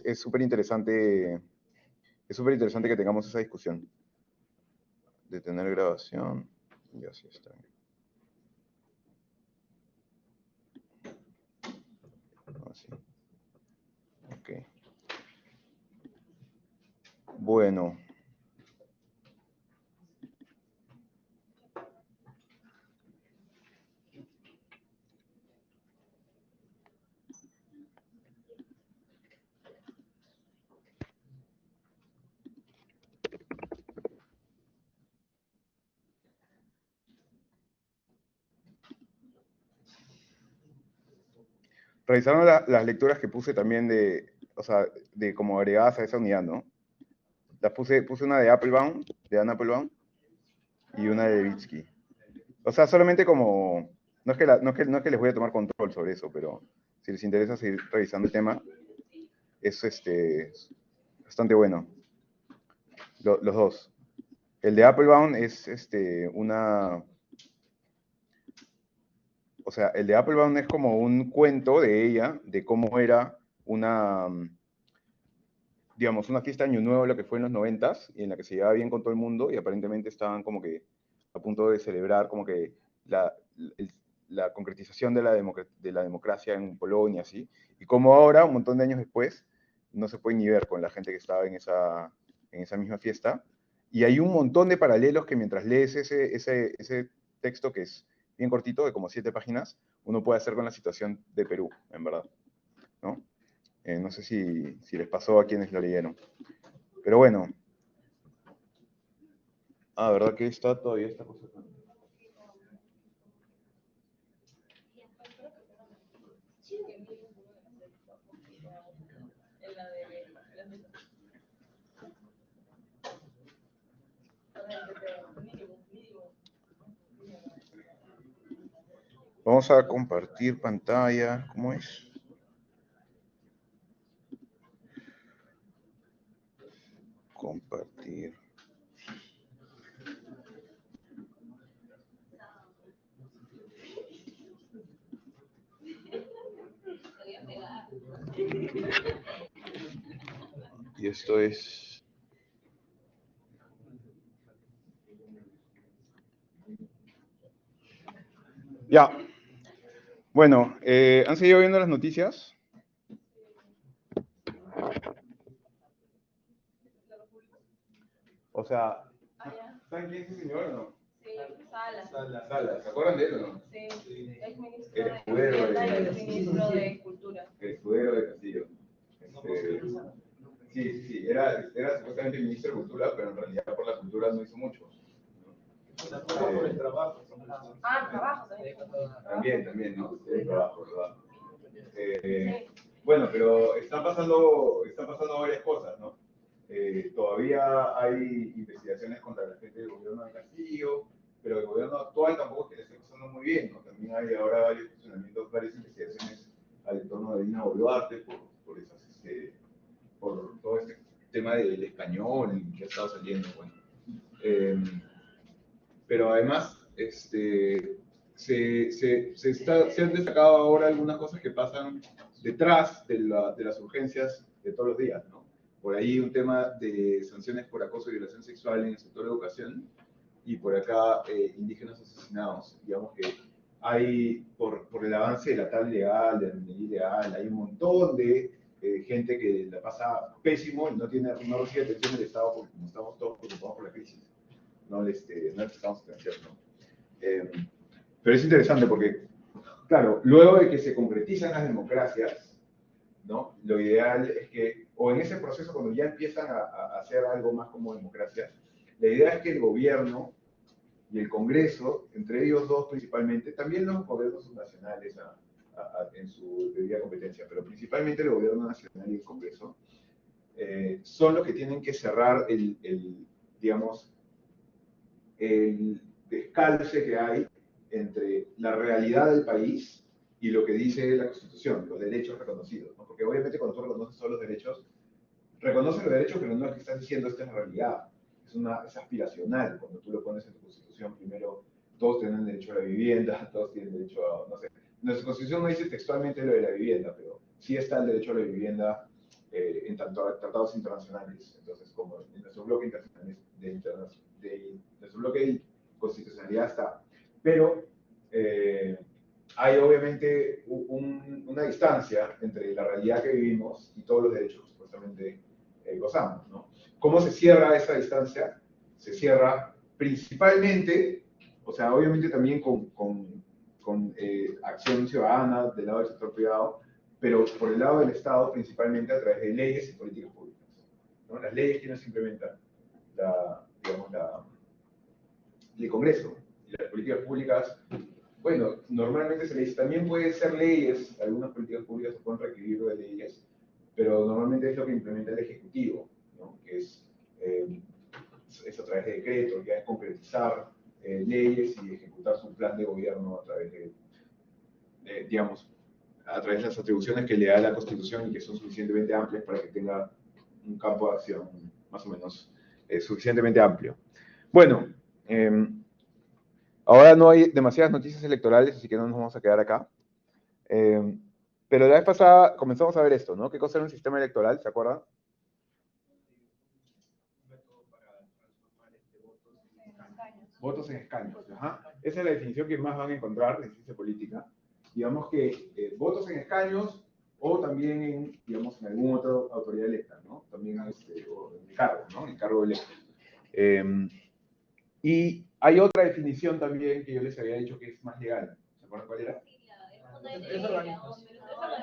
es súper interesante que tengamos esa discusión. Detener grabación, ya sí está bien. Así. Ok. Bueno. Revisaron las lecturas que puse también de como agregadas a esa unidad, ¿no? Puse una de Applebaum, de Anna Applebaum, y una de Levitsky. O sea, solamente como, no es que les voy a tomar control sobre eso, pero si les interesa seguir revisando el tema, es bastante bueno. Los dos. El de Applebaum es o sea, el de Applebaum es como un cuento de ella, de cómo era digamos, una fiesta de Año Nuevo, lo que fue en los 90s, y en la que se llevaba bien con todo el mundo, y aparentemente estaban como que a punto de celebrar como que la concretización de la democracia en Polonia, así, y como ahora, un montón de años después, no se puede ni ver con la gente que estaba en esa misma fiesta, y hay un montón de paralelos que mientras lees ese texto, que es bien cortito, de como 7 páginas, uno puede hacer con la situación de Perú, en verdad, ¿no? No sé si les pasó a quienes lo leyeron. Pero bueno. Ah, ¿verdad que está todavía esta cosa acá? Vamos a compartir pantalla. ¿Cómo es? Compartir. Y esto es... Ya. Bueno, ¿han seguido viendo las noticias? O sea, ¿saben quién es ese señor o no? Sí, Salas. Salas, ¿se acuerdan de él o no? Sí, es ministro El de escudero Vivienda y es ministro de Cultura. El escudero de Castillo. Sí, era supuestamente ministro de Cultura, pero en realidad por la cultura no hizo mucho. Por el trabajo. Trabajo también. También, ¿no? El trabajo, ¿verdad? Bueno, pero están pasando varias cosas, ¿no? Todavía hay investigaciones contra la gente del gobierno de Castillo, pero el gobierno actual tampoco es que le esté pasando muy bien, ¿no? También hay ahora varios funcionamientos, varias investigaciones al entorno de Dina Boluarte por todo este tema del español que ha estado saliendo, bueno. Pero además, se han destacado ahora algunas cosas que pasan detrás de las urgencias de todos los días, ¿no? Por ahí un tema de sanciones por acoso y violación sexual en el sector de educación, y por acá indígenas asesinados. Digamos que hay, por el avance de la tal legal, de la minería ilegal, hay un montón de gente que la pasa pésimo y no recibe atención del Estado porque como estamos todos preocupados por la crisis, no les prestamos atención, ¿no? Pero es interesante porque, claro, luego de que se concretizan las democracias, ¿no? Lo ideal es que, o en ese proceso cuando ya empiezan a hacer algo más como democracia, la idea es que el gobierno y el Congreso, entre ellos dos principalmente, también los gobiernos nacionales en su debida competencia, pero principalmente el gobierno nacional y el Congreso, son los que tienen que cerrar digamos, el descalce que hay entre la realidad del país y lo que dice la Constitución, los derechos reconocidos, ¿no? Porque obviamente cuando tú reconoces todos los derechos, reconoces los derechos, pero no es que estás diciendo esta es la realidad, es aspiracional. Cuando tú lo pones en tu Constitución, primero todos tienen derecho a la vivienda, todos tienen derecho a, no sé, nuestra Constitución no dice textualmente lo de la vivienda, pero sí está el derecho a la vivienda en tanto a tratados internacionales. Entonces, como en nuestro bloque internacional nuestro bloque de constitucionalidad está. Pero hay obviamente una distancia entre la realidad que vivimos y todos los derechos que supuestamente gozamos, ¿no? ¿Cómo se cierra esa distancia? Se cierra principalmente, o sea, obviamente también con acción ciudadana del lado del sector privado, pero por el lado del Estado principalmente a través de leyes y políticas públicas, ¿no? Las leyes que nos implementan el Congreso y las políticas públicas. Bueno, normalmente se le dice, también puede ser leyes, algunas políticas públicas se pueden requerir de leyes, pero normalmente es lo que implementa el Ejecutivo, ¿no? Que es a través de decretos, ya es concretizar leyes y ejecutar su plan de gobierno a través digamos, a través de las atribuciones que le da la Constitución y que son suficientemente amplias para que tenga un campo de acción más o menos suficientemente amplio. Bueno, ahora no hay demasiadas noticias electorales, así que no nos vamos a quedar acá. Pero la vez pasada comenzamos a ver esto, ¿no? ¿Qué cosa era un sistema electoral? ¿Se acuerdan? Votos en escaños. Ajá. Esa es la definición que más van a encontrar en ciencia política. Digamos que votos en escaños o también en, digamos, en alguna otra autoridad electa, ¿no? También o en el cargo, ¿no? El cargo electo. Y hay otra definición también que yo les había dicho que es más legal. ¿Se acuerdan cuál era?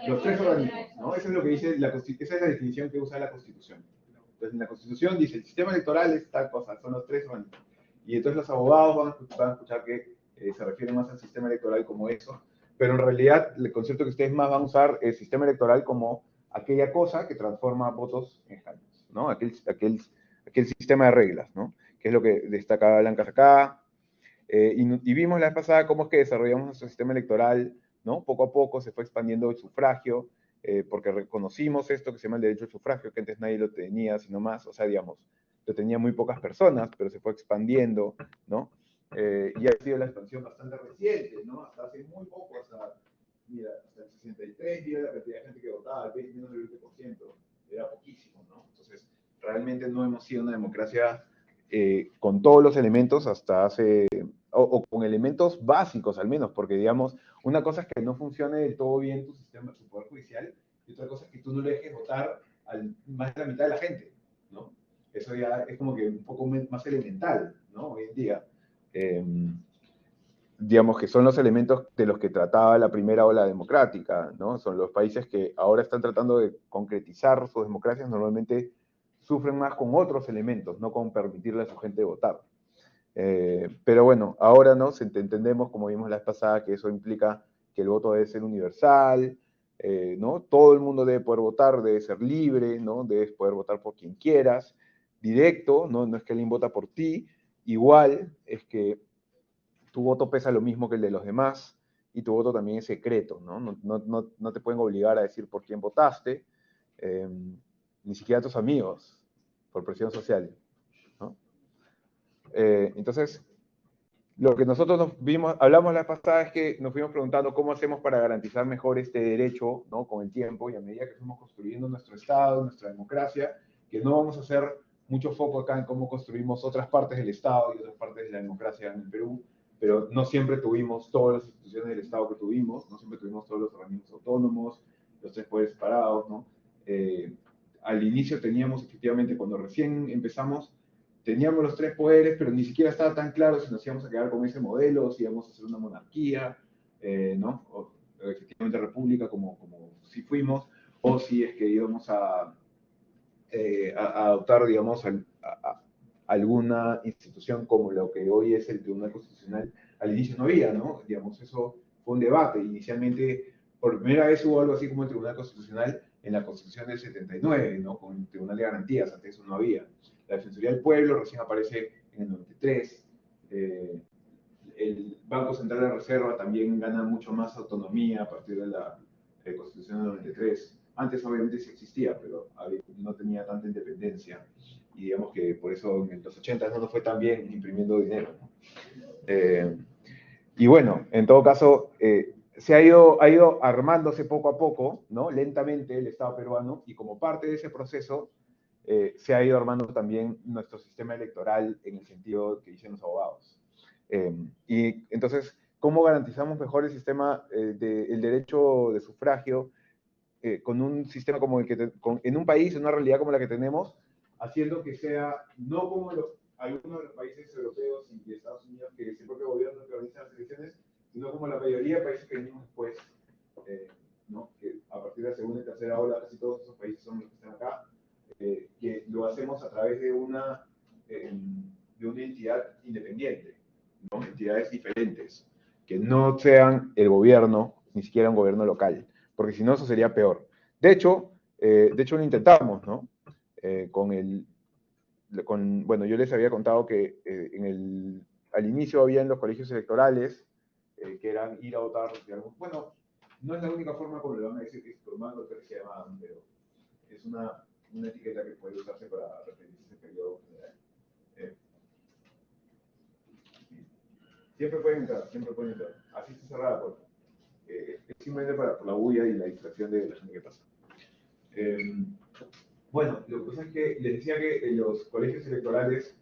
Los tres organismos, ¿no? Eso es lo que dice esa es la definición que usa la Constitución. Entonces, en la Constitución dice, el sistema electoral es tal cosa, son los tres organismos. Y entonces los abogados van a escuchar que se refiere más al sistema electoral como eso, pero en realidad el concepto que ustedes más van a usar es sistema electoral como aquella cosa que transforma votos en escaños, ¿no? Aquel sistema de reglas, ¿no? Que es lo que destaca Blancas acá. Y vimos la vez pasada cómo es que desarrollamos nuestro sistema electoral, ¿no? Poco a poco se fue expandiendo el sufragio, porque reconocimos esto que se llama el derecho al sufragio, que antes nadie lo tenía, sino más, o sea, digamos, lo tenían muy pocas personas, pero se fue expandiendo, ¿no? Y ha sido la expansión bastante reciente, ¿no? Hasta hace muy poco, hasta el 63, mira la cantidad de gente que votaba, menos del 20%, era poquísimo, ¿no? Entonces, realmente no hemos sido una democracia con todos los elementos hasta hace, o con elementos básicos al menos, porque digamos, una cosa es que no funcione del todo bien tu sistema, tu poder judicial, y otra cosa es que tú no le dejes votar a más de la mitad de la gente, ¿no? Eso ya es como que un poco más elemental, ¿no? Hoy en día. Digamos que son los elementos de los que trataba la primera ola democrática, ¿no? Son los países que ahora están tratando de concretizar sus democracias, normalmente sufren más con otros elementos, no con permitirle a su gente votar. Pero bueno, ahora ¿no? Entendemos, como vimos la vez pasada, que eso implica que el voto debe ser universal, ¿no? Todo el mundo debe poder votar, debe ser libre, ¿no? Debes poder votar por quien quieras, directo, ¿no? No es que alguien vota por ti, igual es que tu voto pesa lo mismo que el de los demás y tu voto también es secreto, ¿no? No te pueden obligar a decir por quién votaste, ni siquiera a tus amigos, por presión social, ¿no? Entonces, lo que nosotros hablamos la vez pasada es que nos fuimos preguntando cómo hacemos para garantizar mejor este derecho, ¿no? Con el tiempo y a medida que fuimos construyendo nuestro Estado, nuestra democracia, que no vamos a hacer mucho foco acá en cómo construimos otras partes del Estado y otras partes de la democracia en el Perú, pero no siempre tuvimos todas las instituciones del Estado que tuvimos, no siempre tuvimos todos los organismos autónomos, los tres poderes separados, ¿no? Al inicio teníamos efectivamente, cuando recién empezamos, teníamos los tres poderes, pero ni siquiera estaba tan claro si nos íbamos a quedar con ese modelo, si íbamos a hacer una monarquía, ¿no? O efectivamente república, como si fuimos, o si es que íbamos a adoptar, digamos, alguna institución como lo que hoy es el Tribunal Constitucional. Al inicio no había, ¿no? Digamos, eso fue un debate. Inicialmente, por primera vez hubo algo así como el Tribunal Constitucional en la Constitución del 79, ¿no? Con el Tribunal de Garantías, antes eso no había. La Defensoría del Pueblo recién aparece en el 93. El Banco Central de Reserva también gana mucho más autonomía a partir de la Constitución del 93. Antes obviamente sí existía, pero no tenía tanta independencia. Y digamos que por eso en los 80 no nos fue tan bien imprimiendo dinero, ¿no? Y bueno, en todo caso, ha ido armándose poco a poco, ¿no? Lentamente el Estado peruano, y como parte de ese proceso se ha ido armando también nuestro sistema electoral en el sentido que dicen los abogados. Y entonces, ¿cómo garantizamos mejor el sistema del derecho de sufragio con un sistema como el que en un país, en una realidad como la que tenemos, haciendo que sea no como algunos de los países europeos y de Estados Unidos, que es el propio gobierno que organiza las elecciones, sino como la mayoría de países que venimos después, ¿no? Que a partir de la segunda y tercera ola, casi todos esos países son los que están acá, que lo hacemos a través de una entidad independiente, ¿no? Entidades diferentes, que no sean el gobierno, ni siquiera un gobierno local, porque si no eso sería peor. De hecho lo intentamos, ¿no? Bueno, yo les había contado que al inicio habían los colegios electorales, que eran ir a votar, digamos, bueno, no es la única forma como le van a decir que es formando que se llamaban, pero es una etiqueta que puede usarse para referirse a ese periodo general. Siempre pueden entrar. Así está cerrada la puerta. Es simplemente por la bulla y la distracción de la gente que pasa. Bueno, lo que pasa es que les decía que en los colegios electorales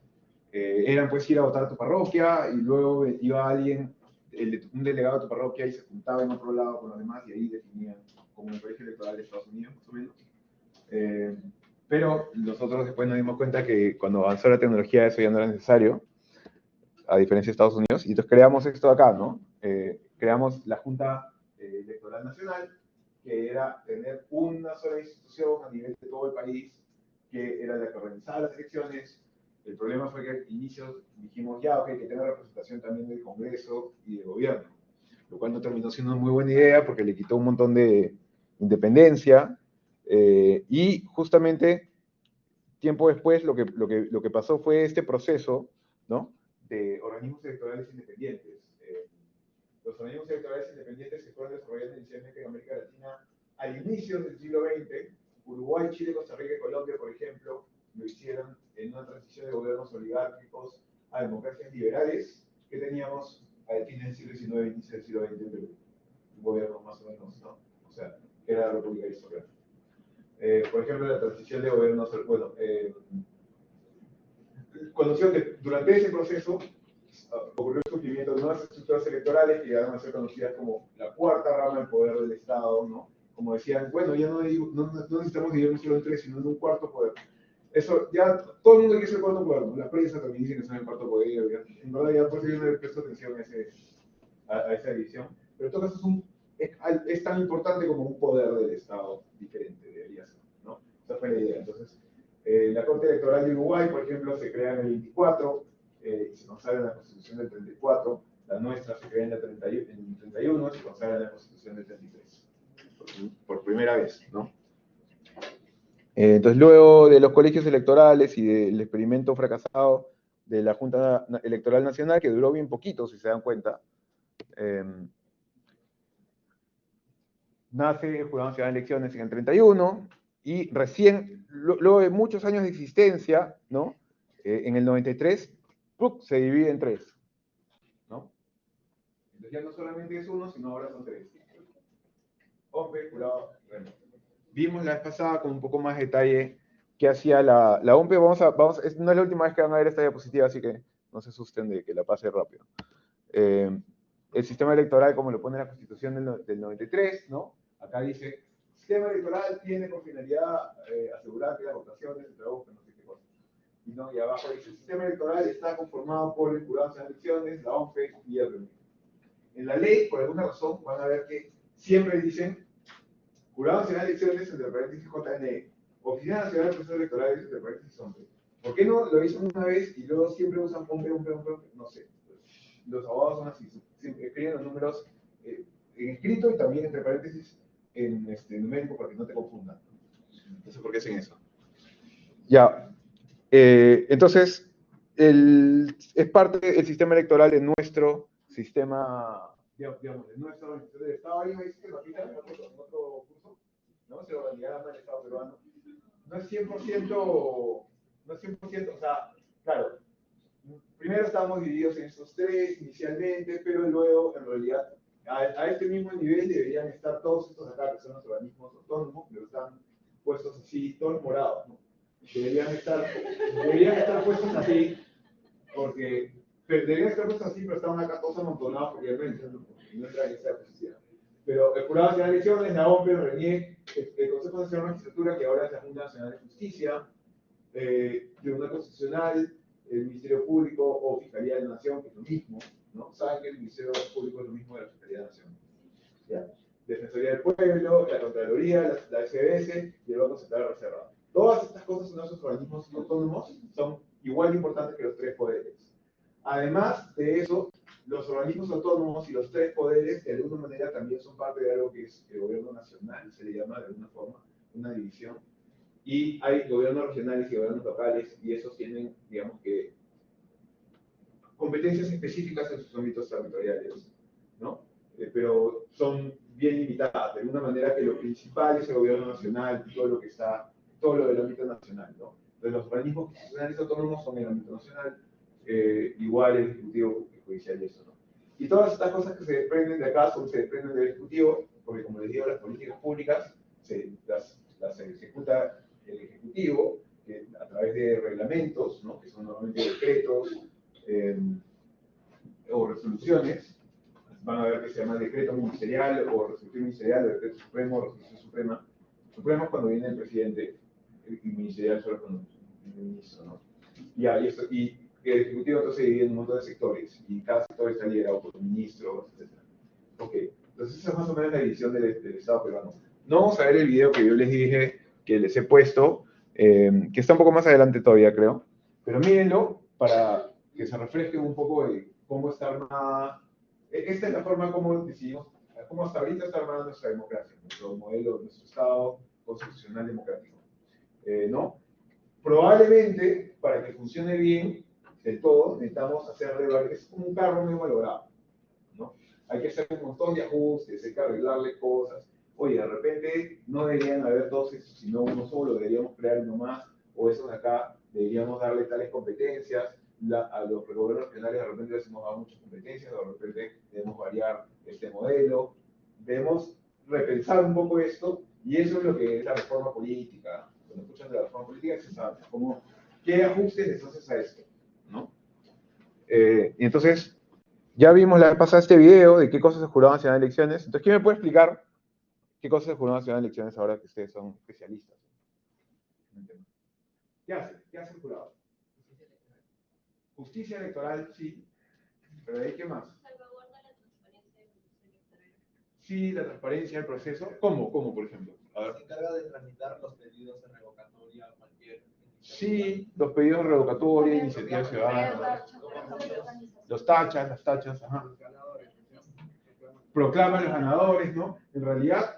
eran pues ir a votar a tu parroquia y luego iba alguien, un delegado de tu parroquia, y se juntaba en otro lado con los demás y ahí definían como un colegio electoral de Estados Unidos, más o menos. Pero nosotros después nos dimos cuenta que cuando avanzó la tecnología eso ya no era necesario, a diferencia de Estados Unidos, y entonces creamos esto acá, ¿no? Creamos la Junta Electoral Nacional, que era tener una sola institución a nivel de todo el país, que era la que organizaba las elecciones. El problema fue que al inicio dijimos, ya, ok, que tenga representación también del Congreso y del gobierno, lo cual no terminó siendo una muy buena idea porque le quitó un montón de independencia, y justamente tiempo después lo que pasó fue este proceso, ¿no? De organismos electorales independientes. Los organismos electorales independientes se fueron desarrollando inicialmente en América Latina al inicio del siglo XX. Uruguay, Chile, Costa Rica y Colombia, por ejemplo, lo hicieron en una transición de gobiernos oligárquicos a democracias liberales que teníamos al fin del siglo XIX e inicio del siglo XX, un gobierno más o menos, ¿no? O sea, que era la República Aristocrática. Por ejemplo, la transición de gobiernos, bueno, conoció que durante ese proceso ocurrió el surgimiento de nuevas estructuras electorales que llegaron a ser conocidas como la cuarta rama del poder del Estado, ¿no? Como decían, bueno, ya no necesitamos dividirnos solo en tres, sino en un cuarto poder. Eso, ya todo el mundo quiere ser el cuarto poder, ¿no? La prensa también dice que son el cuarto poder, en verdad ya por eso yo no le presto atención a esa división, pero en todo caso es tan importante como un poder del Estado diferente, debería ser, ¿no? Esa fue la idea. Entonces, la Corte Electoral de Uruguay, por ejemplo, se crea en el 24, y se consagra en la Constitución del 34, la nuestra se crea en el 31 y se consagra en la Constitución del 33, por primera vez, ¿no? Entonces, luego de los colegios electorales y del experimento fracasado de la Junta Electoral Nacional, que duró bien poquito, si se dan cuenta, nace el Jurado Nacional de Elecciones en el 31, y recién, luego de muchos años de existencia, ¿no? En el 93, se divide en tres, ¿no? Entonces ya no solamente es uno, sino ahora son tres. OMPE, jurado, bueno. Vimos la vez pasada con un poco más de detalle qué hacía la OMPE. No es la última vez que van a ver esta diapositiva, así que no se asusten de que la pase rápido. El sistema electoral, como lo pone la Constitución del 93, ¿no? Acá dice, el sistema electoral tiene por finalidad asegurar que las votaciones se traduzcan, no sé qué cosa. Y abajo dice, el sistema electoral está conformado por el Jurado Nacional de Elecciones, la OMPE y el RENIE. En la ley, por alguna razón, van a ver que siempre dicen Jurado Nacional de Elecciones, entre paréntesis JNE, Oficina Nacional de Procesos Electorales, entre paréntesis OMPE. ¿Por qué no lo dicen una vez y luego siempre usan OMPE? No sé. Los abogados son así, siempre escriben los números en escrito y también entre paréntesis en numérico para que no te confundan. No sé por qué hacen eso. Ya. Entonces, es parte del sistema electoral de nuestro sistema, digamos, de nuestra organización del Estado. Ahí me dice que lo aplican en otro curso, ¿no? Se organizará el Estado peruano. No es 100%, o sea, claro, primero estábamos divididos en estos tres inicialmente, pero luego, en realidad, a este mismo nivel deberían estar todos estos acá, que son los organismos autónomos, pero están puestos así, todos morados, ¿no? Deberían estar puestos así, porque deberían estar puestos así, pero están acá todos amontonados porque no entran en esa posición. Pero el Jurado Nacional de Elecciones, la OMP, el RENIEC, el Consejo Nacional de Magistratura, que ahora es la Junta Nacional de Justicia, Tribunal Constitucional, el Ministerio Público o Fiscalía de la Nación, que es lo mismo, ¿no? Saben que el Ministerio Público es lo mismo de la Fiscalía de la Nación. ¿Ya? Defensoría del Pueblo, la Contraloría, la SBS y el Banco Central de Reserva. Todas estas cosas son esos organismos autónomos, son igual de importantes que los tres poderes. Además de eso, los organismos autónomos y los tres poderes de alguna manera también son parte de algo que es el gobierno nacional, se le llama de alguna forma una división. Y hay gobiernos regionales y gobiernos locales, y esos tienen, digamos que, competencias específicas en sus ámbitos territoriales, ¿no? Pero son bien limitadas, de alguna manera que lo principal es el gobierno nacional, todo lo del ámbito nacional, ¿no? Entonces los organismos constitucionales autónomos son el ámbito nacional, igual el Ejecutivo, el Judicial y eso, ¿no? Y todas estas cosas que se desprenden de acá se desprenden del Ejecutivo, porque como les digo, las políticas públicas las ejecuta el Ejecutivo a través de reglamentos, ¿no? Que son normalmente decretos o resoluciones. Van a ver que se llama decreto ministerial o resolución ministerial, o decreto supremo o resolución suprema. Supremo es cuando viene el presidente y ministerial solo con el ministro, ¿no? Y el Ejecutivo entonces se divide en un montón de sectores y cada sector está liderado por ministros, etc. Ok, entonces esa es más o menos la división del Estado peruano. No vamos a ver el video que yo les dije, que les he puesto, que está un poco más adelante todavía, creo. Pero mírenlo para que se refresque un poco de cómo está armada. Esta es la forma como decidimos, cómo hasta ahorita está armada nuestra democracia, nuestro modelo, nuestro Estado constitucional democrático. ¿No? Probablemente, para que funcione bien del todo, necesitamos es como un carro muy valorado, ¿no? Hay que hacer un montón de ajustes, hay que arreglarle cosas. Oye, de repente no deberían haber dos, sino uno solo, deberíamos crear uno más, o esos de acá deberíamos darle tales competencias. A los gobiernos regionales de repente les hemos dado muchas competencias, de repente debemos variar este modelo. Debemos repensar un poco esto, y eso es lo que es la reforma política. Cuando escuchan de la reforma política, se sabe qué ajustes les haces a esto, ¿no? Y entonces, ya vimos la vez pasada este video de qué cosas es el Jurado Nacional de Elecciones. Entonces, ¿quién me puede explicar qué cosas es el Jurado Nacional de Elecciones ahora que ustedes son especialistas? ¿Qué hace? ¿Qué hace el jurado? Justicia electoral, sí. ¿Pero de ahí qué más? Salvaguarda la transparencia del proceso electoral. Sí, la transparencia del proceso. ¿Cómo, por ejemplo? A ver. Se encarga de tramitar los pedidos de revocatoria a cualquier... Sí, los pedidos de revocatoria, iniciativas ciudadanas. Los tachas, las tachas, ajá. Proclaman los ganadores, ¿no? En realidad,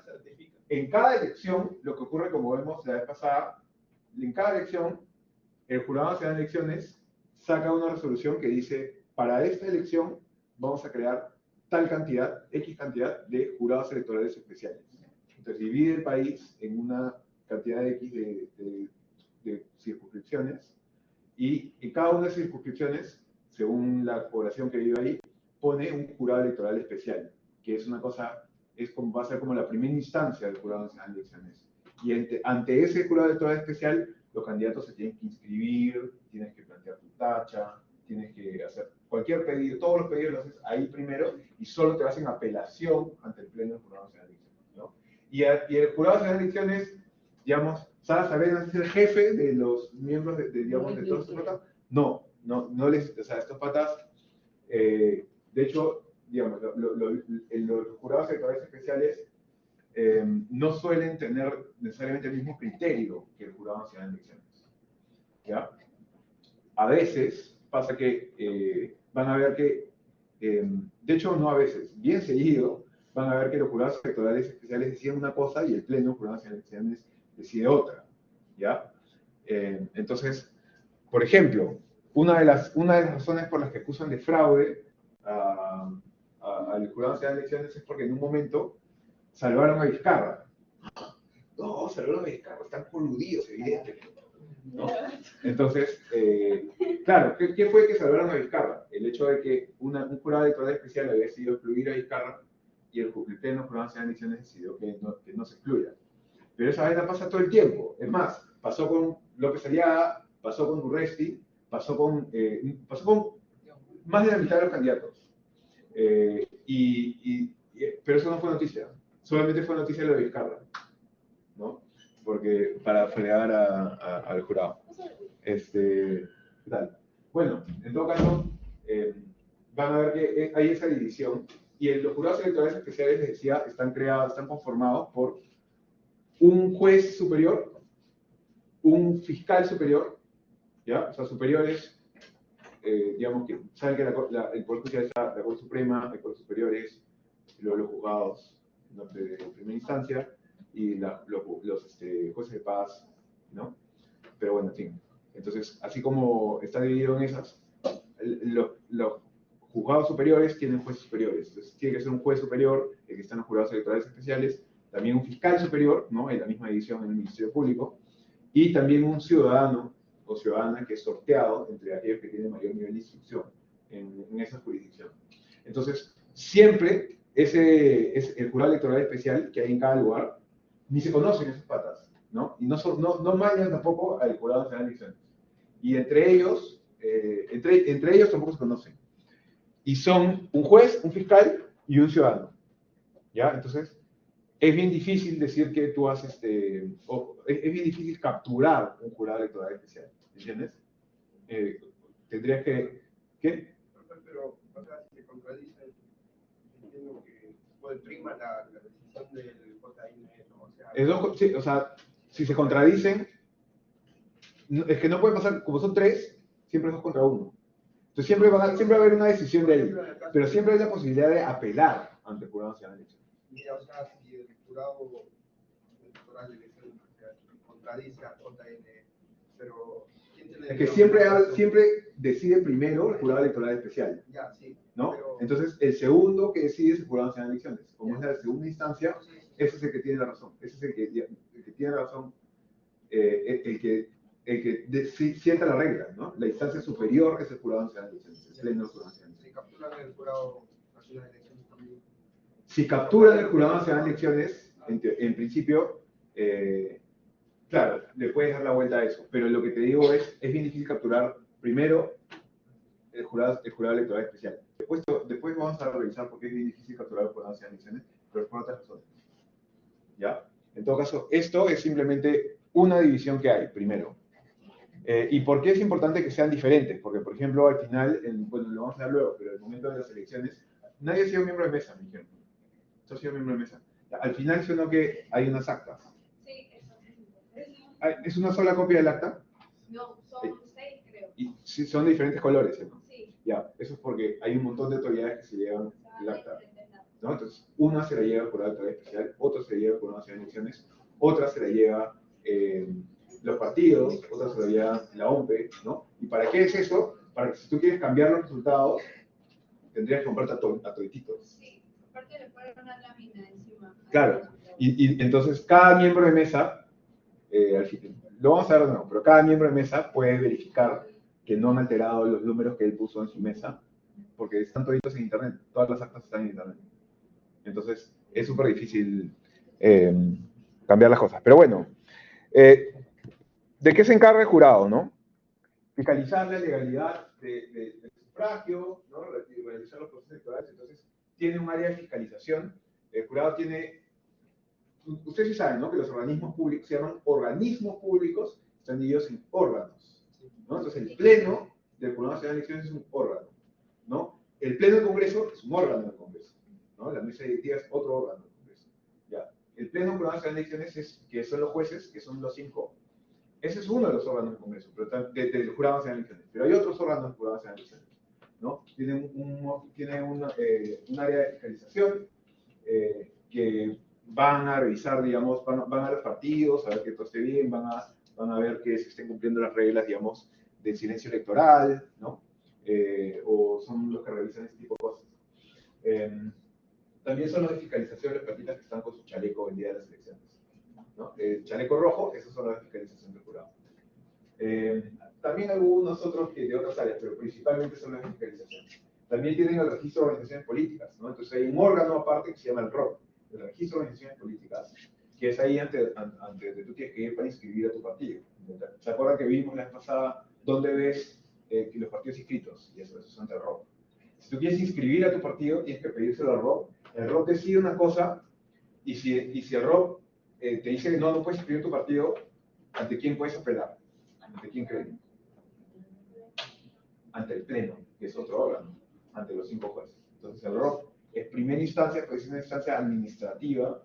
en cada elección, lo que ocurre, como vemos la vez pasada, en cada elección, el Jurado Nacional de Elecciones saca una resolución que dice, para esta elección vamos a crear tal cantidad, X cantidad de jurados electorales especiales. Entonces divide el país en una cantidad X de circunscripciones, y en cada una de esas circunscripciones, según la población que vive ahí, pone un jurado electoral especial, que es una cosa, va a ser como la primera instancia del Jurado Nacional de Elecciones. Y ante ese jurado electoral especial, los candidatos se tienen que inscribir, tienes que plantear tu tacha, tienes que hacer cualquier pedido, todos los pedidos los haces ahí primero, y solo te hacen apelación ante el Pleno del Jurado Nacional de Elecciones, ¿no? Y el Jurado Nacional de Elecciones, digamos, ¿Sara Saavedra es el jefe de los miembros digamos, de todos estos patas? No les, o sea, estos patas, de hecho, digamos, los jurados electorales especiales no suelen tener necesariamente el mismo criterio que el Jurado Nacional de Elecciones, ¿ya? A veces pasa que van a ver que, de hecho no a veces, bien seguido, van a ver que los jurados electorales especiales deciden una cosa y el Pleno del Jurado Nacional de Elecciones decide otra, ¿ya? Entonces, por ejemplo, una de las razones por las que acusan de fraude al Jurado Nacional de Elecciones es porque en un momento salvaron a Vizcarra. No, salvaron a Vizcarra, están coludidos, evidentemente, ¿no? Entonces, claro, ¿qué fue que salvaron a Vizcarra? El hecho de que un jurado electoral especial había decidido excluir a Vizcarra y el Pleno Jurado Nacional de Elecciones decidió que no se excluya. Pero esa vaina pasa todo el tiempo. Es más, pasó con López Aliaga, pasó con Urresti, pasó con más de la mitad de los candidatos. Pero eso no fue noticia. Solamente fue noticia lo de Vizcarra, ¿no? Porque para fregar al jurado. ¿Qué tal? Bueno, en todo caso, van a ver que hay esa división. Y los jurados electorales especiales, les decía, están conformados por un juez superior, un fiscal superior, ¿ya? O sea, superiores, digamos que saben que el Poder Judicial está la Corte Suprema, hay Cortes Superiores, luego los juzgados de primera instancia y los jueces de paz, ¿no? Pero bueno, en fin. Entonces, así como está dividido en esas, los juzgados superiores tienen jueces superiores. Entonces, tiene que ser un juez superior, el que están los jurados electorales especiales, también un fiscal superior, ¿no? En la misma división en el Ministerio Público, y también un ciudadano o ciudadana que es sorteado entre aquellos que tienen mayor nivel de instrucción en esa jurisdicción. Entonces, siempre el jurado electoral especial que hay en cada lugar, ni se conocen esas patas, ¿no? Y no mañan tampoco al jurado nacional de elecciones. Y entre ellos tampoco se conocen. Y son un juez, un fiscal y un ciudadano, ¿ya? Entonces, es bien difícil decir que tú haces, es bien difícil capturar un jurado electoral especial, ¿entiendes? Tendrías que, ¿qué? Pero, o sea, si se contradicen, entiendo que puede prima la decisión del JN, ¿no? O sea, si se contradicen, es que no puede pasar, como son tres, siempre es 2 contra 1. Entonces siempre va a haber una decisión de ahí, pero siempre hay la posibilidad de apelar ante el Jurado Nacional de Elecciones. Y, o sea, si el jurado electoral de elecciones contradice al JN, pero ¿quién tiene es que siempre decide primero el Jurado Electoral Especial. Ya, sí. ¿No? Pero, entonces, el segundo que decide es el Jurado Nacional de Elecciones. Como es la segunda instancia, ese es el que tiene la razón. Ese es el que tiene la razón, el que sienta las reglas, ¿no? La instancia superior es el Jurado Nacional de Elecciones, el Pleno del Jurado Nacional de si Elecciones. capturan el jurado nacional de elecciones también. Si capturan el Jurado Nacional de Elecciones, en principio, claro, le puedes dar la vuelta a eso. Pero lo que te digo es bien difícil capturar primero el jurado electoral especial. Después vamos a revisar por qué es bien difícil capturar el jurado nacional de elecciones, pero es por otras razones. ¿Ya? En todo caso, esto es simplemente una división que hay, primero. ¿Y por qué es importante que sean diferentes? Porque, por ejemplo, al final, bueno, lo vamos a ver luego, pero en el momento de las elecciones, nadie ha sido miembro de mesa, me dijeron. ¿Tú has sido miembro de mesa? Al final suena que hay unas actas. Sí, eso ¿Es una sola copia del acta? no, son 6, creo. Y sí, son de diferentes colores, ¿no? Sí. Ya, eso es porque hay un montón de autoridades que se llevan el acta, Diferentes lados. ¿no? Entonces, una se la lleva el Jurado Electoral Especial, otra se la lleva el Jurado Nacional de Elecciones, otra se la lleva los partidos, otra se la lleva la OMPE, ¿no? ¿Y para qué es eso? Para que si tú quieres cambiar los resultados, tendrías que comprarte a todititos. Sí, aparte le ponen una lámina encima. Claro, y entonces cada miembro de mesa, lo vamos a ver de nuevo, pero cada miembro de mesa puede verificar que no han alterado los números que él puso en su mesa, porque están toditos en internet, todas las actas están en internet. Entonces, es súper difícil cambiar las cosas. Pero bueno, ¿de qué se encarga el jurado, no? Fiscalizar la legalidad del sufragio, ¿no? Realizar los procesos electorales. Entonces, tiene un área de fiscalización. El jurado tiene... Ustedes sí saben, ¿no? Que los organismos públicos se llaman organismos públicos, están divididos en órganos, ¿no? Entonces, el Pleno del Jurado Nacional de Elecciones es un órgano, ¿no? El Pleno del Congreso es un órgano del Congreso, ¿no? La mesa directiva es otro órgano del Congreso, ¿ya? El Pleno del Jurado Nacional de Elecciones que son los jueces, que son los 5, ese es uno de los órganos del Congreso, pero del Jurado Nacional de Elecciones. Pero hay otros órganos del Jurado Nacional de Elecciones, ¿no? Tiene un área de fiscalización que van a revisar, digamos, van a los partidos, a ver que todo esté bien, van a ver que se estén cumpliendo las reglas, digamos, del silencio electoral, ¿no? O son los que revisan ese tipo de cosas. También son los de fiscalización de las patitas que están con su chaleco el día de las elecciones, ¿no? El chaleco rojo, esos son los de fiscalización del jurado. También algunos otros que de otras áreas, pero principalmente son los de fiscalización. también tienen el registro de organizaciones políticas, ¿no? Entonces hay un órgano aparte que se llama el ROP, el registro de organizaciones políticas, que es ahí ante donde tú tienes que ir para inscribir a tu partido. ¿Se acuerdan que vimos la vez pasada dónde ves los partidos inscritos? Y eso es ante el ROP. Si tú quieres inscribir a tu partido, tienes que pedírselo al ROP. El ROP decide una cosa, y si el ROP te dice que no puedes inscribir tu partido, ¿ante quién puedes apelar? ¿Ante quién creen? Ante el Pleno, que es otro órgano, ante los 5 jueces. Entonces el ROP es primera instancia, pues es una instancia administrativa,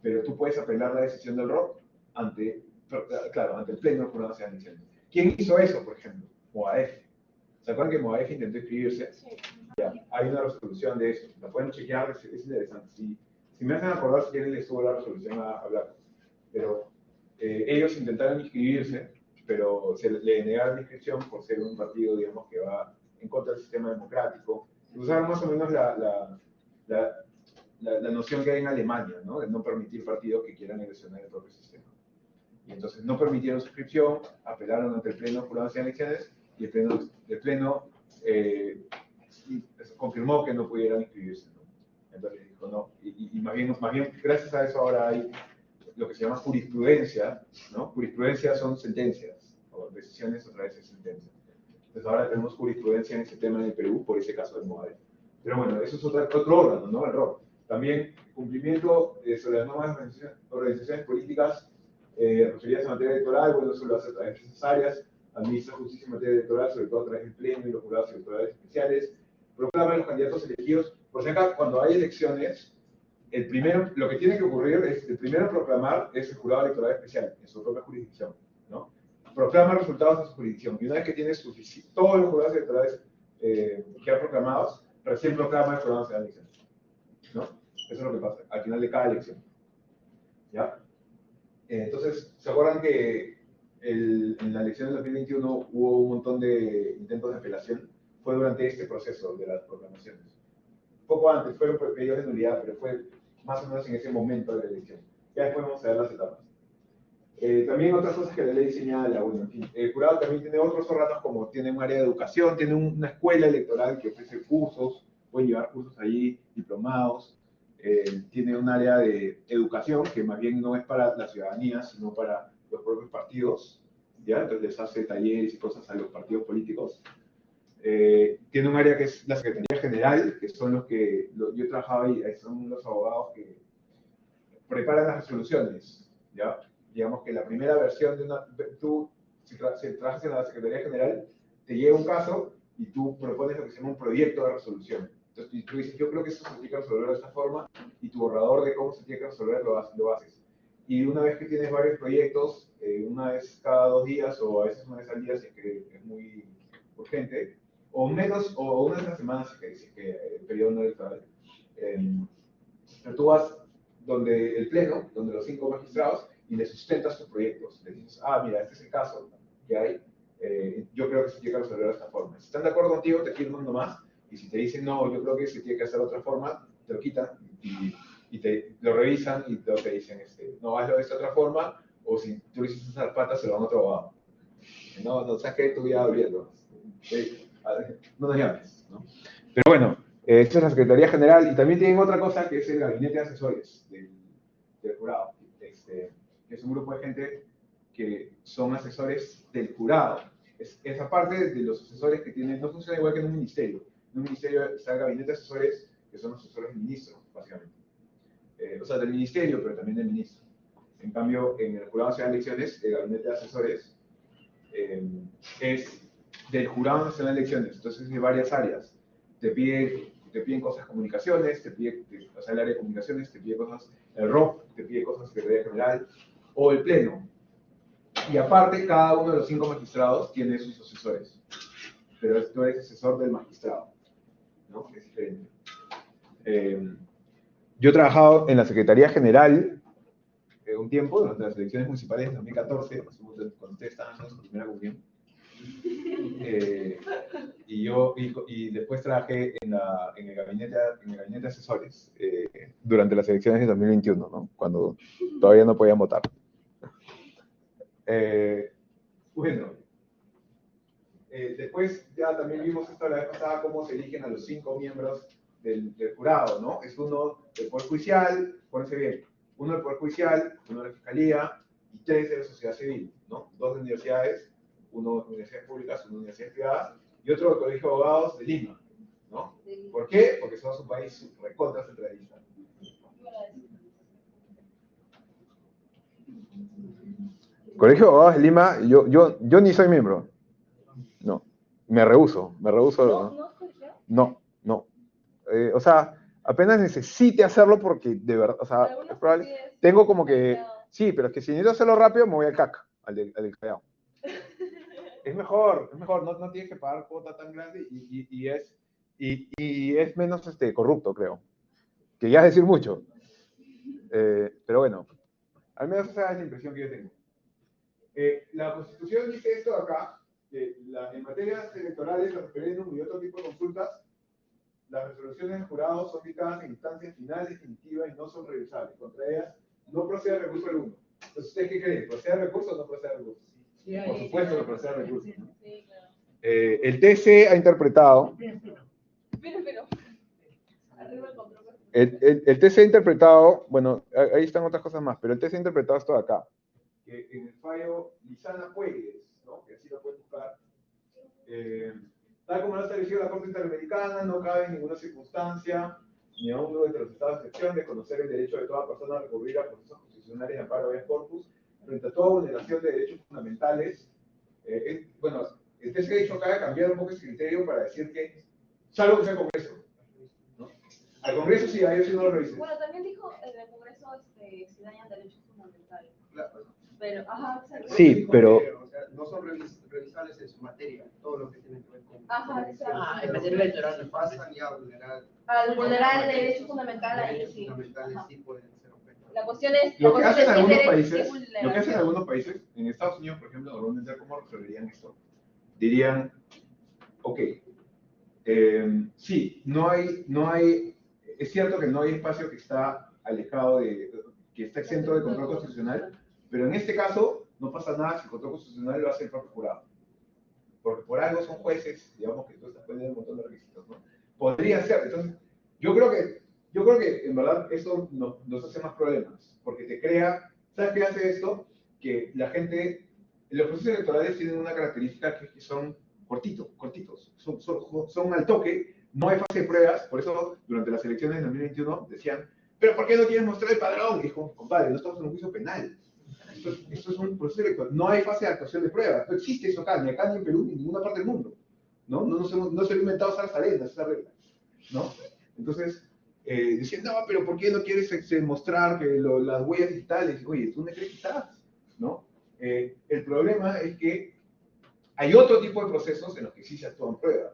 pero tú puedes apelar la decisión del ROP ante el Pleno del Jurado Nacional de Elecciones. ¿Quién hizo eso, por ejemplo? MOAEF. ¿Se acuerdan que MOAEF intentó inscribirse? Sí. Ya, hay una resolución de eso. La pueden chequear, es interesante. Si me hacen acordar, si quieren, les subo la resolución a hablar. Pero ellos intentaron inscribirse, pero se le negaron la inscripción por ser un partido, digamos, que va en contra del sistema democrático. Usaron más o menos la noción que hay en Alemania, ¿no? De no permitir partidos que quieran erosionar el propio sistema. Y entonces no permitieron su inscripción, apelaron ante el Pleno del Jurado Nacional de Elecciones, y el Pleno confirmó que no pudieran inscribirse, ¿no? Entonces dijo no, y más bien, gracias a eso ahora hay lo que se llama jurisprudencia, ¿no? Jurisprudencia son sentencias, o decisiones a través de sentencias. Entonces ahora tenemos jurisprudencia en ese tema en el Perú, por ese caso del MOADE. Pero bueno, eso es otro órgano, ¿no? El ROP. También cumplimiento sobre las normas de organizaciones políticas referidas a materia electoral, bueno, eso lo hace a través de esas áreas, administra justicia en materia electoral, sobre todo a través del Pleno y los jurados electorales especiales, proclama a los candidatos elegidos. Por si acá, cuando hay elecciones, lo que tiene que ocurrir es, el primero a proclamar es el jurado electoral especial, en su propia jurisdicción, ¿no? Proclama resultados de su jurisdicción, y una vez que tiene todos los jurados electorales que han proclamados, recién proclama el jurado nacional de elecciones, ¿no? Eso es lo que pasa, al final de cada elección, ¿ya? Entonces, ¿se acuerdan que en la elección del 2021 hubo un montón de intentos de apelación? Fue durante este proceso de las proclamaciones. Poco antes, fueron pedidos de nulidad, pero fue más o menos en ese momento de la elección. Ya después vamos a ver las etapas. También otras cosas que la ley señala, bueno, en fin, el jurado también tiene otros órganos, como tiene un área de educación, tiene una escuela electoral que ofrece cursos, pueden llevar cursos allí, diplomados, tiene un área de educación que más bien no es para la ciudadanía, sino para los propios partidos, ¿ya? Entonces les hace talleres y cosas a los partidos políticos. Tiene un área que es la Secretaría General, que son yo he trabajado ahí, son los abogados que preparan las resoluciones, ¿ya? Digamos que la primera versión tú, si trabajas en la Secretaría General, te llega un caso y tú propones lo que se llama un proyecto de resolución. Entonces tú dices, yo creo que eso se tiene que resolver de esta forma, y tu borrador de cómo se tiene que resolver lo haces. Y una vez que tienes varios proyectos, una vez cada 2 días, o a veces una vez al día, si es que es muy urgente, o menos, o una vez a la semana, si es que el periodo no electoral, tú vas donde el Pleno, donde los 5 magistrados, y le sustentas tus proyectos. Le dices, mira, este es el caso que hay, yo creo que se tiene que resolver de esta forma. Si están de acuerdo contigo, te firman nomás, y si te dicen, no, yo creo que se tiene que hacer de otra forma, te lo quitan, y te lo revisan, y te dicen, no, hazlo de esta otra forma, o si tú le hiciste esas patas, se lo van a otro abogado. No, sabes que tú ya olvídalo. No nos llames, ¿no? Pero bueno, esta es la Secretaría General, y también tienen otra cosa que es el Gabinete de Asesores del jurado, que es un grupo de gente que son asesores del jurado. Esa parte de los asesores que tienen, no funciona igual que en un ministerio. En un ministerio está el Gabinete de Asesores, que son los asesores del ministro, básicamente. O sea, del ministerio, pero también del ministro. En cambio, en el Jurado Nacional de Elecciones, el Gabinete de Asesores es del Jurado Nacional de Elecciones, entonces de varias áreas. Te piden cosas comunicaciones, o sea, el área de comunicaciones, te pide cosas, el ROP, te pide cosas Secretaría General, o el Pleno. Y aparte, cada uno de los 5 magistrados tiene sus asesores. Pero tú eres asesor del magistrado, ¿no? Es diferente. Yo he trabajado en la Secretaría General un tiempo, durante las elecciones municipales de 2014, cuando ustedes estaban en su primera comunión. Y después trabajé en el gabinete de asesores durante las elecciones de 2021, ¿no? Cuando todavía no podían votar. Bueno, Después ya también vimos esto la vez pasada, cómo se eligen a los 5 miembros del jurado, ¿no? Es uno del Poder Judicial, pónganse bien, uno del Poder Judicial, uno de la Fiscalía y 3 de la sociedad civil, ¿no? 2 de universidades, uno de universidades públicas, uno de universidades privadas y otro del Colegio de Abogados de Lima, ¿no? ¿Por qué? Porque somos un país recontra centralista. Colegio de Abogados de Lima, yo ni soy miembro. No, me rehúso. ¿No escogió? No. O sea, apenas necesite hacerlo porque de verdad, o sea, Algunos es probable. sí es Tengo como que, demasiado. sí, pero es que si necesito hacerlo rápido, me voy al CAC, al del Callao. Es mejor, no tienes que pagar cuota tan grande y es menos corrupto, creo. Que ya es decir mucho. Pero bueno, al menos esa es la impresión que yo tengo. La Constitución dice esto de acá, que en materias electorales, los referéndums y otro tipo de consultas, las resoluciones del jurado son dictadas en instancia final, definitiva y no son revisables. Contra ellas no procede recurso alguno. Entonces, ¿ustedes qué creen? ¿Procede recurso o no procede recurso? Sí, Por supuesto que procede recurso. Sí, claro. El TC ha interpretado, Pero. Arriba el control. el TC ha interpretado, bueno, ahí están otras cosas más, pero el TC ha interpretado esto de acá. Que en el fallo Lizana Puelles, ¿no? Que así lo pueden buscar, tal como lo ha establecido la Corte Interamericana, no cabe en ninguna circunstancia, ni a uno de los estados de excepción, de conocer el derecho de toda persona a recurrir a procesos constitucionales de amparo habeas corpus, frente a toda vulneración de derechos fundamentales. Bueno, el TC ha dicho que ha cambiado un poco ese criterio para decir que, salvo que sea el Congreso, ¿no? Al Congreso sí, a ellos sí no lo revisen. Bueno, también dijo en el Congreso si dañan derechos fundamentales. Claro. Pero, ajá, exacto. Sí, pero- O sea, no son revisables en su materia, todo lo que tiene que ver con. Ajá, exacto. En materia electoral no pasan ya a vulnerar. Al vulnerar el derecho fundamental, ahí derechos sí. fundamentales Ajá. sí pueden ser objeto. La cuestión es. Lo que hacen algunos derecho países, y lo que hacen vulneración. algunos países, en Estados Unidos, por ejemplo, normalmente, ¿cómo resolverían esto? Dirían, ok, sí, no hay, es cierto que no hay espacio que está alejado que está exento de control constitucional, pero en este caso no pasa nada si el control constitucional lo hace el propio jurado. Porque por algo son jueces, digamos que entonces pueden un montón de requisitos, ¿no? Podría ser, entonces, yo creo que en verdad esto nos hace más problemas, porque te crea, ¿sabes qué hace esto? Que la gente, los procesos electorales tienen una característica que son cortitos, son al toque, no hay fase de pruebas, por eso durante las elecciones de 2021 decían, pero ¿por qué no quieres mostrar el padrón? Y dijo, compadre, no estamos en un juicio penal. Esto es un proceso electoral, no hay fase de actuación de pruebas, no existe eso acá, ni en Perú, ni en ninguna parte del mundo. No se han inventado esas arenas, esas reglas, ¿no? Entonces, decían, no, pero ¿por qué no quieres mostrar que las huellas digitales? Oye, tú me crees que estás, ¿no? El problema es que hay otro tipo de procesos en los que sí se actúan pruebas,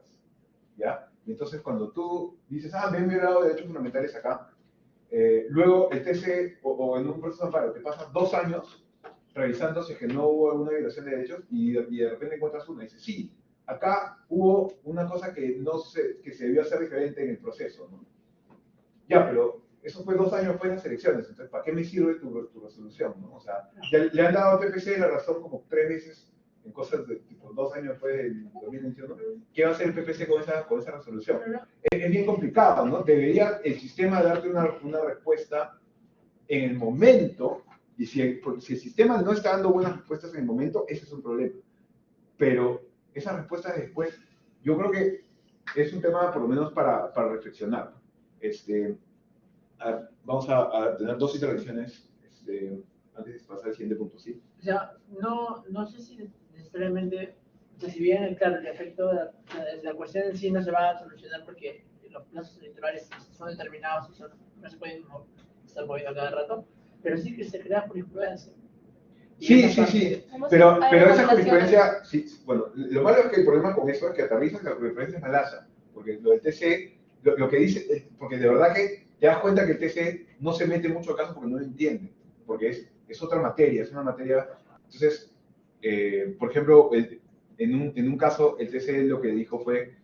¿ya? Y entonces cuando tú dices, me han violado derechos fundamentales acá, luego el TC o en un proceso de amparo te pasas 2 años revisando si es que no hubo alguna violación de derechos y de repente encuentras una y dices, sí, acá hubo una cosa que se debió hacer diferente en el proceso, ¿no? Ya, pero eso fue 2 años después de las elecciones, entonces ¿para qué me sirve tu resolución, no? O sea, le han dado al PPC la razón como 3 veces en cosas de tipo 2 años después del 2021. ¿Qué va a hacer el PPC con esa resolución? Es bien complicado, ¿no? Debería el sistema darte una respuesta en el momento, y si el sistema no está dando buenas respuestas en el momento, ese es un problema. Pero esas respuestas después, yo creo que es un tema por lo menos para reflexionar. Vamos a tener 2 intervenciones antes de pasar al siguiente punto, ¿sí? O sea, no sé si necesariamente, o sea, si bien, claro, el efecto de la cuestión en sí no se va a solucionar porque los plazos electorales son determinados y no se pueden estar moviendo cada rato, pero sí que se crea jurisprudencia. Sí. Pero esa jurisprudencia, sí, bueno, lo malo es que el problema con eso es que aterrizas que la jurisprudencia es malaza, porque lo del TC, lo que dice, porque de verdad que te das cuenta que el TC no se mete mucho a caso porque no lo entiende, porque es otra materia, es una materia, entonces, por ejemplo, en un caso, el TC lo que dijo fue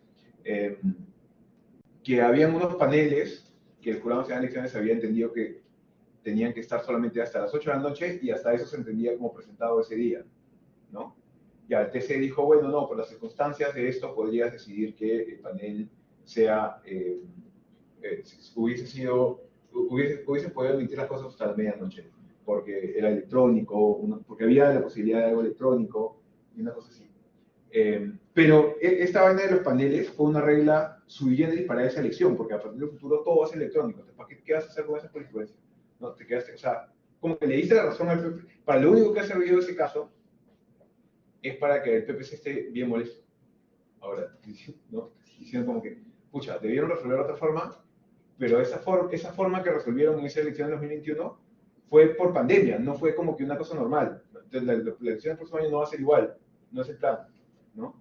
que habían unos paneles que el Jurado Nacional de Elecciones había entendido que tenían que estar solamente hasta las 8 de la noche y hasta eso se entendía como presentado ese día, ¿no? Ya el TC dijo, bueno, no, por las circunstancias de esto podrías decidir que el panel sea, hubiese podido emitir las cosas hasta la medianoche, porque era electrónico, porque había la posibilidad de algo electrónico y una cosa así. Pero esta vaina de los paneles fue una regla sui generis para esa elección, porque a partir del futuro todo va a ser electrónico. Entonces, ¿qué vas a hacer con esa jurisprudencia? ¿No? Te quedaste, o sea, como que le diste la razón al PP. Para lo único que ha servido ese caso es para que el PPC esté bien molesto. Ahora, ¿no? Diciendo como que, pucha, debieron resolver de otra forma, pero esa forma que resolvieron en esa elección en 2021 fue por pandemia, no fue como que una cosa normal. Entonces, la elección del próximo año no va a ser igual, no es el plan, ¿no?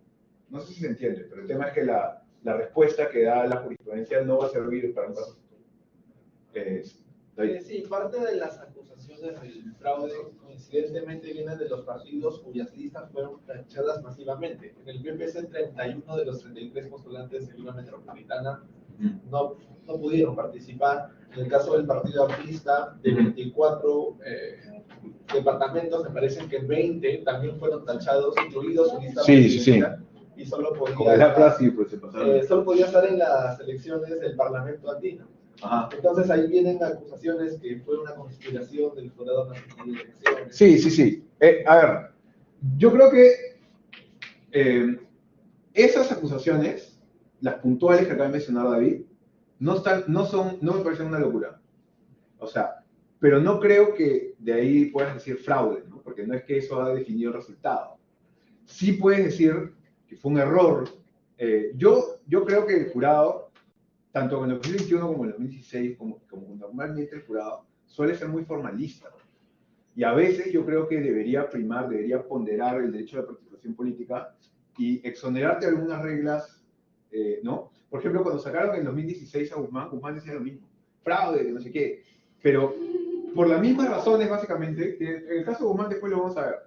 No sé si se entiende, pero el tema es que la respuesta que da la jurisprudencia no va a servir para un caso futuro. Sí, parte de las acusaciones del fraude coincidentemente vienen de los partidos cuyas listas fueron tachadas masivamente. En el PPC, 31 de los 33 postulantes de Lima Metropolitana no pudieron participar. En el caso del partido amplista, de 24 departamentos, me parece que 20 también fueron tachados, incluidos su lista presidencial, y solo solo podía estar en las elecciones del Parlamento andino. Ajá. Entonces ahí vienen acusaciones que fue una conspiración del Jurado Nacional de Elecciones. Sí. A ver, yo creo que esas acusaciones, las puntuales que acaba de mencionar David, no me parecen una locura. O sea, pero no creo que de ahí puedas decir fraude, ¿no? Porque no es que eso ha definido el resultado. Sí puedes decir que fue un error. Yo creo que el jurado, tanto en el 2021 como en el 2016, como normalmente el jurado, suele ser muy formalista. Y a veces yo creo que debería ponderar el derecho a la participación política y exonerarte de algunas reglas, ¿no? Por ejemplo, cuando sacaron en 2016 a Guzmán decía lo mismo, fraude, que no sé qué, pero por las mismas razones, básicamente, que en el caso de Guzmán después lo vamos a ver,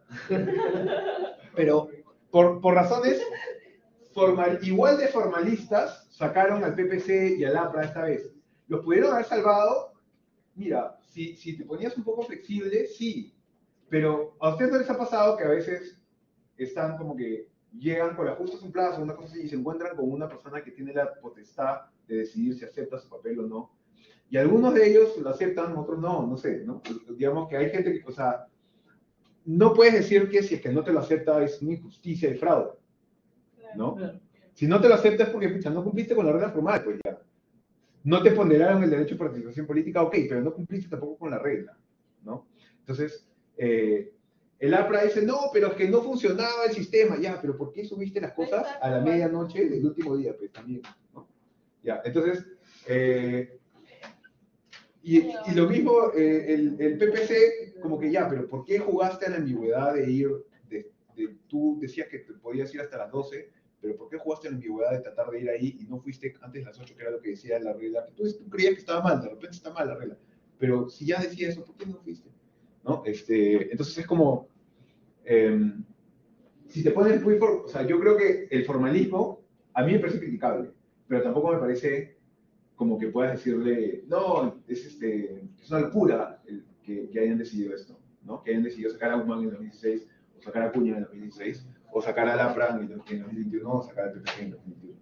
pero por razones igual de formalistas, sacaron al PPC y al APRA esta vez. ¿Los pudieron haber salvado? Mira, si te ponías un poco flexible, sí, pero a ustedes no les ha pasado que a veces están como que llegan con ajustes un plazo, una cosa así, y se encuentran con una persona que tiene la potestad de decidir si acepta su papel o no. Y algunos de ellos lo aceptan, otros no, no sé, ¿no? Digamos que hay gente que, o sea, no puedes decir que si es que no te lo acepta es una injusticia y fraude, ¿no? Si no te lo aceptas es porque, pucha, no cumpliste con la regla formal, pues ya. No te ponderaron el derecho a participación política, ok, pero no cumpliste tampoco con la regla, ¿no? Entonces, el APRA dice, no, pero es que no funcionaba el sistema, ya, pero ¿por qué subiste las cosas a la medianoche del último día? Pues también, ¿no? Ya, entonces, y lo mismo, el PPC, como que ya, pero ¿por qué jugaste a la ambigüedad de ir, tú decías que te podías ir hasta las 12, pero ¿por qué jugaste a la ambigüedad de tratar de ir ahí y no fuiste antes de las 8, que era lo que decía la regla? Que tú creías que estaba mal, de repente está mal la regla, pero si ya decía eso, ¿por qué no fuiste? ¿No? Entonces es como, si te pones muy, o sea, yo creo que el formalismo a mí me parece criticable, pero tampoco me parece como que puedas decirle, no, es una locura que hayan decidido esto, ¿no? Que hayan decidido sacar a Guzmán en 2016, o sacar a Acuña en 2016, o sacar a Lapra en 2021, o sacar al PPC en 2021,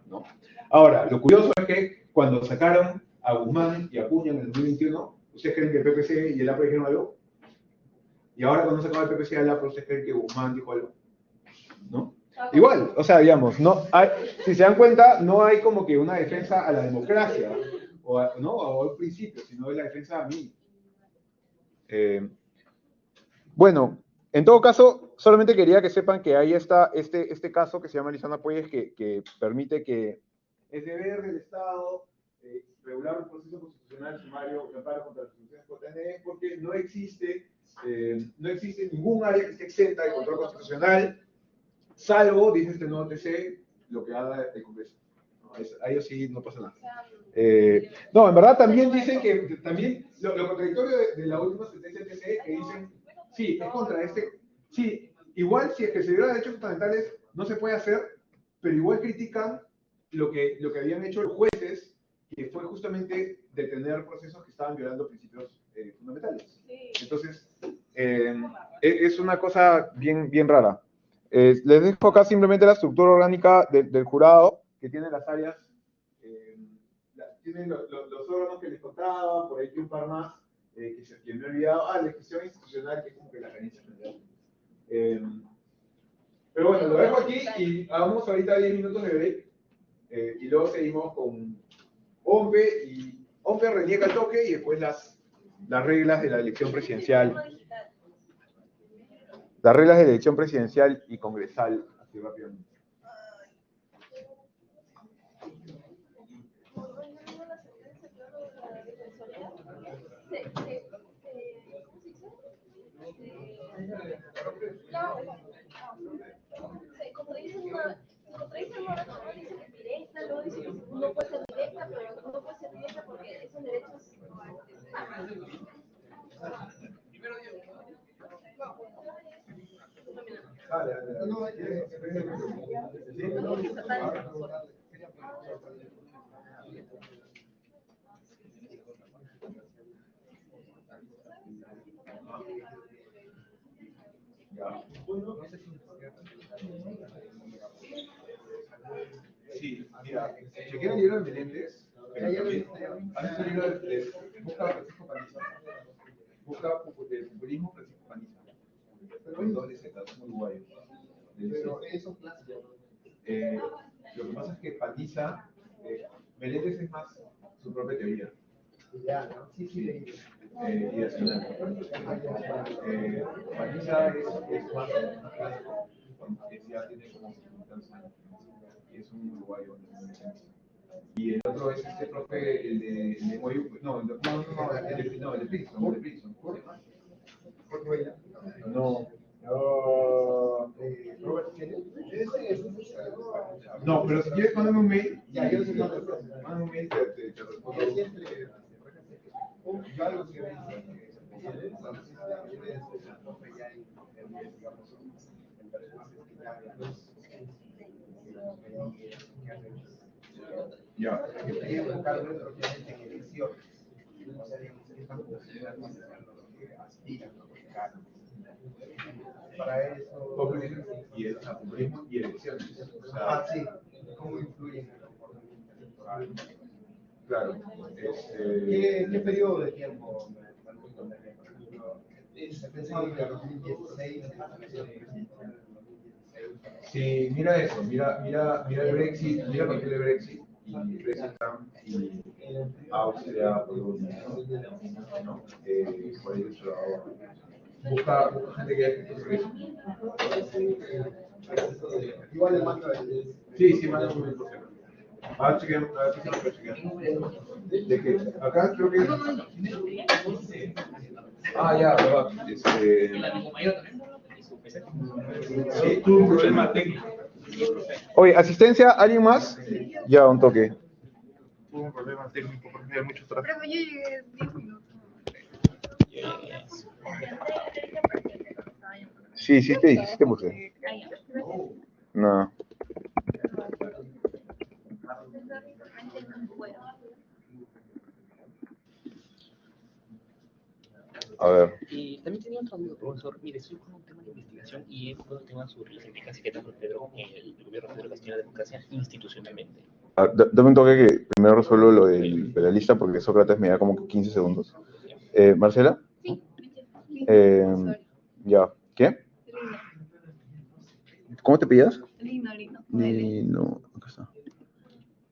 ¿no? Ahora, lo curioso es que cuando sacaron a Guzmán y a Acuña en el 2021, ¿ustedes creen que el PPC y el Lapra dijeron algo? Y ahora cuando sacaron el PPC y el Lapra, ¿ustedes creen que Guzmán dijo algo? ¿No? Igual, o sea, digamos, no hay, si se dan cuenta, no hay como que una defensa a la democracia, ¿no? O al principio, sino de la defensa a mí. Bueno, en todo caso, solamente quería que sepan que ahí está este caso que se llama Lizana Puelles, que permite que... Es deber del Estado regular un proceso constitucional sumario de amparo contra las instituciones constitucionales, porque no existe ningún área que esté exenta de control constitucional, salvo, dice este nuevo TC, lo que haga el Congreso. ¿No? A ellos sí no pasa nada. No, en verdad también Dicen que también lo contradictorio de la última sentencia del TC, que dicen, sí, es contra sí, igual si es que se violan derechos fundamentales no se puede hacer, pero igual critican lo que habían hecho los jueces, que fue justamente detener procesos que estaban violando principios fundamentales. Entonces, es una cosa bien rara. Les dejo acá simplemente la estructura orgánica del jurado, que tiene las áreas, tienen los órganos que les contaba, por ahí que un par más, que me he olvidado. La gestión institucional, que es como que la gerencia general. Pero bueno, lo dejo aquí y hagamos ahorita 10 minutos de break. Y luego seguimos con OMPE, y OMPE reniega el toque y después las reglas de la elección presidencial. Las reglas de la elección presidencial y congresal, así rápidamente. Como dicen una razón, dice que es directa, luego dice que no puede ser directa, pero no puede ser directa porque esos derechos. Sí, mira, chequea el libro de Meléndez, pero también, antes el libro de busca Francisco Paniza, busca el populismo Francisco Paniza, con doble Z, es un uruguayo. Pero eso clásico. Lo que pasa es que Paniza, Meléndez es más su propia teoría. Ya, ¿no? Sí, sí, leí. Ideacional. Paniza es más clásico, ya tiene como 50 años, y es un uruguayo. Y el otro es este profe, el de Moyu, no, el de Princeton, el de Princeton. No. Robert Kennedy. No, pero si quieres mándame un mail. Ya, yo sí lo Mándame un mail, te respondo. Yo algo que Ya. quería enfocarme propiamente en elecciones. O sea, digamos, que están posicionando que aspiran a buscar. Para eso. Populismo y elecciones. O sea, Sí. ¿Cómo influye en el comportamiento electoral? claro. ¿Qué periodo de tiempo? He pensado que en 2016. Sí, mira eso, mira el Brexit, mira por qué el Brexit y Brexit Trump y Austria, Polonia, ¿no? Por ahí otro lado. Busca gente que haya escrito eso. Igual le mando el. Sí, manda un mail por cierto. A ver, chequeamos, a ver si se lo puede chequear. ¿De qué? Acá creo que. Ya, verdad. Sí, tuvo un problema técnico. Oye, asistencia, ¿alguien más? Ya, un toque. Tuvo un problema técnico porque había mucho tráfico. Pero yo llegué 10 minutos. Sí te puse. No. A ver. También tenía otra duda, profesor. Mire, estoy con un tema de investigación y es un tema sobre las implicancias que tiene el gobierno de Pedro Castillo en la democracia institucionalmente. Dame un toque que primero resuelvo lo de la lista porque Sócrates me da como que 15 segundos. ¿Marcela? Sí, Ya. ¿Qué? ¿Cómo te pidas? Lino. No, acá está.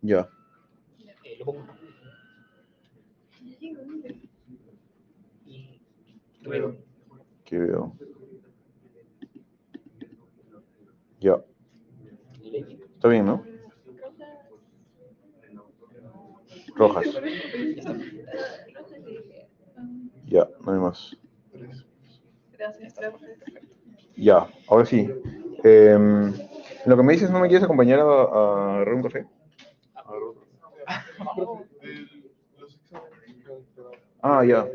Ya. Lo pongo. Y luego, ¿Qué veo? Ya. Está bien, ¿no? Rojas. Ya, no hay más. Gracias. Ya, ahora sí. En lo que me dices, ¿no me quieres acompañar a agarrar un café? Ya.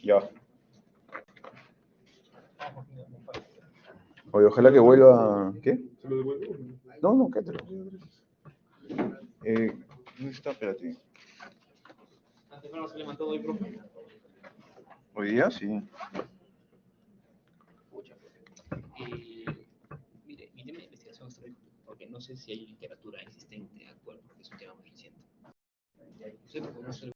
Ya. Oye, ojalá que vuelva. ¿Qué? No, quédate. ¿Dónde está? Espérate. temprano se levantó hoy, profe? Hoy día sí. Pucha, profe. Mire, mi tema de investigación está muy complicado, porque no sé si hay literatura existente actual, porque es un tema muy reciente. No sé, porque no sé